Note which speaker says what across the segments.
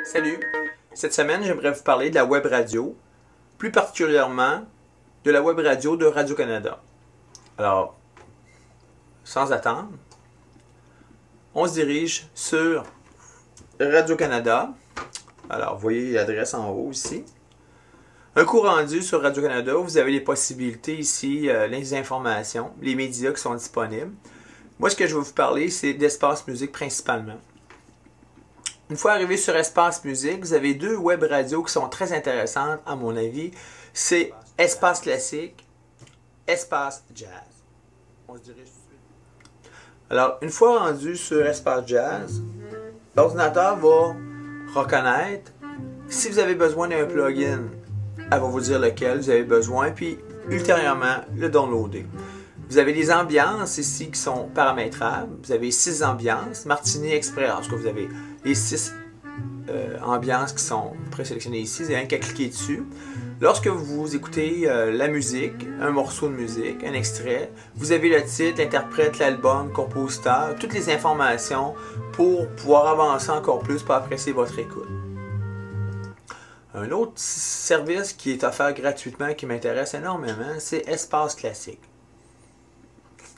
Speaker 1: Salut! Cette semaine, j'aimerais vous parler de la web radio, plus particulièrement de la web radio de Radio-Canada. Alors, sans attendre, on se dirige sur Radio-Canada. Alors, vous voyez l'adresse en haut ici. Un coup rendu sur Radio-Canada, vous avez les possibilités ici, les informations, les médias qui sont disponibles. Moi, ce que je vais vous parler, c'est d'Espace Musique principalement. Une fois arrivé sur Espace Musique, vous avez deux web radios qui sont très intéressantes, à mon avis. C'est Espace Classique, Espace Jazz. On se dirige tout de suite. Alors, une fois rendu sur Espace Jazz, l'ordinateur va reconnaître si vous avez besoin d'un plugin. Elle va vous dire lequel vous avez besoin, puis ultérieurement le downloader. Vous avez des ambiances ici qui sont paramétrables. Vous avez 6 ambiances. Martini Express, en tout cas, vous avez les 6 ambiances qui sont présélectionnées ici. Vous avez rien qu'à cliquer dessus. Lorsque vous écoutez la musique, un morceau de musique, un extrait, vous avez le titre, l'interprète, l'album, le compositeur, toutes les informations pour pouvoir avancer encore plus pour apprécier votre écoute. Un autre service qui est offert gratuitement et qui m'intéresse énormément, c'est Espace Classique.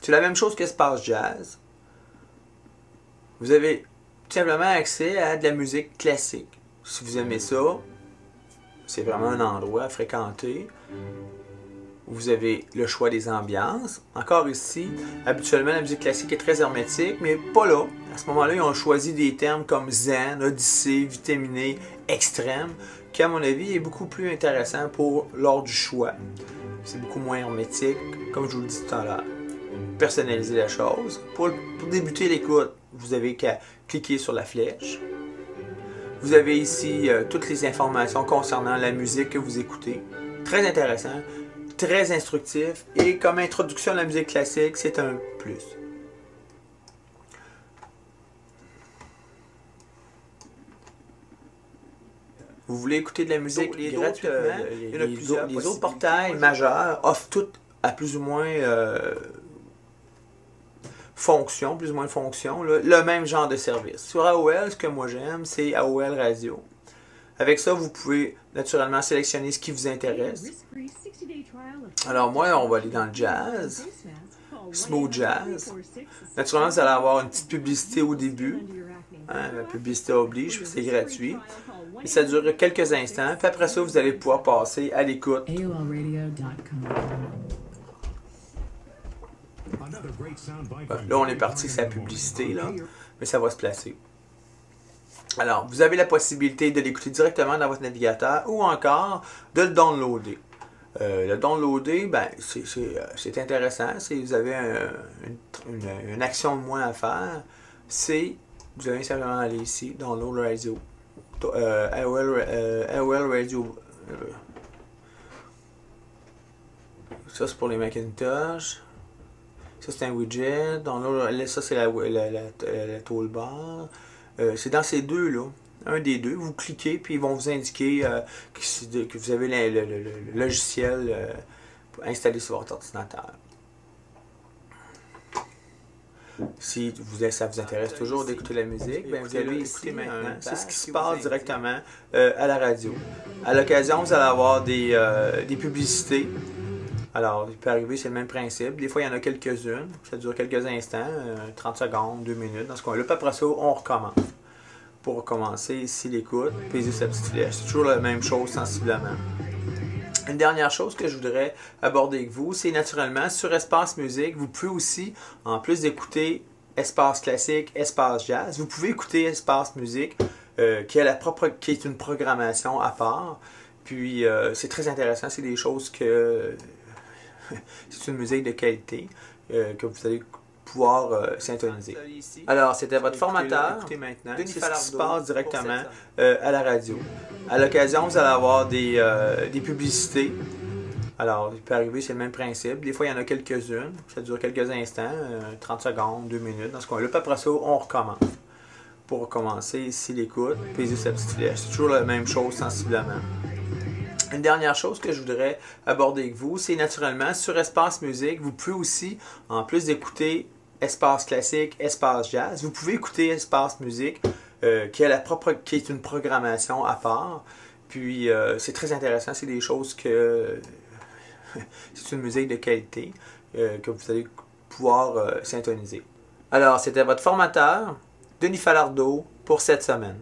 Speaker 1: C'est la même chose qu'Espace Jazz. Vous avez tout simplement accès à de la musique classique. Si vous aimez ça, c'est vraiment un endroit à fréquenter. Vous avez le choix des ambiances. Encore ici, habituellement, la musique classique est très hermétique, mais pas là. À ce moment-là, ils ont choisi des termes comme zen, odyssée, vitaminé, extrême, qui, à mon avis, est beaucoup plus intéressant pour lors du choix. C'est beaucoup moins hermétique, comme je vous le dis tout à l'heure. Personnaliser la chose. Pour débuter l'écoute, vous avez qu'à cliquer sur la flèche. Vous avez ici toutes les informations concernant la musique que vous écoutez. Très intéressant, très instructif et comme introduction à la musique classique, c'est un plus. Vous voulez écouter de la musique gratuitement? Les autres portails majeurs offrent toutes à plus ou moins fonction, plus ou moins de fonction, le même genre de service. Sur AOL, ce que moi j'aime, c'est AOL Radio. Avec ça, vous pouvez naturellement sélectionner ce qui vous intéresse. Alors moi, on va aller dans le jazz, smooth jazz. Naturellement, vous allez avoir une petite publicité au début. La publicité oblige, c'est gratuit. Et ça dure quelques instants. Puis après ça, vous allez pouvoir passer à l'écoute. Là, on est parti sur la publicité, là, mais ça va se placer. Alors, vous avez la possibilité de l'écouter directement dans votre navigateur ou encore de le downloader. Le downloader, ben, c'est intéressant. Vous avez une action de moins à faire. Vous allez simplement aller ici, Download Radio. AOL Radio. Ça, c'est pour les Macintosh. Ça, c'est un widget. Ça, c'est la toolbar. C'est dans ces deux-là. Un des deux. Vous cliquez, puis ils vont vous indiquer que vous avez le logiciel installé sur votre ordinateur. Si ça vous intéresse toujours d'écouter la musique, bien, vous allez écouter maintenant. C'est ce qui se passe directement à la radio. À l'occasion, vous allez avoir des publicités. Alors, il peut arriver, c'est le même principe. Des fois, il y en a quelques-unes. Ça dure quelques instants, 30 secondes, 2 minutes. Dans ce cas-là, puis après ça, on recommence. Pour recommencer, ici, l'écoute, peser sa petite flèche. C'est toujours la même chose, sensiblement. Une dernière chose que je voudrais aborder avec vous, c'est naturellement, sur Espace Musique, vous pouvez aussi, en plus d'écouter Espace Classique, Espace Jazz, vous pouvez écouter Espace Musique, qui est une programmation à part. Puis, c'est très intéressant. C'est des choses que... c'est une musique de qualité que vous allez pouvoir syntoniser. Alors, c'était votre formateur. Écoutez maintenant. C'est ce qui se passe directement à la radio. À l'occasion, vous allez avoir des publicités. Alors, il peut arriver, c'est le même principe. Des fois, il y en a quelques-unes. Ça dure quelques instants, 30 secondes, 2 minutes. Dans ce cas-là, puis après ça, on recommence. Pour recommencer, ici, l'écoute, peser sa petite flèche. C'est toujours la même chose, sensiblement. Une dernière chose que je voudrais aborder avec vous, c'est naturellement sur Espace Musique, vous pouvez aussi, en plus d'écouter Espace Classique, Espace Jazz, vous pouvez écouter Espace Musique qui est une programmation à part. Puis c'est très intéressant, c'est des choses que c'est une musique de qualité que vous allez pouvoir syntoniser. Alors, c'était votre formateur, Denis Falardeau, pour cette semaine.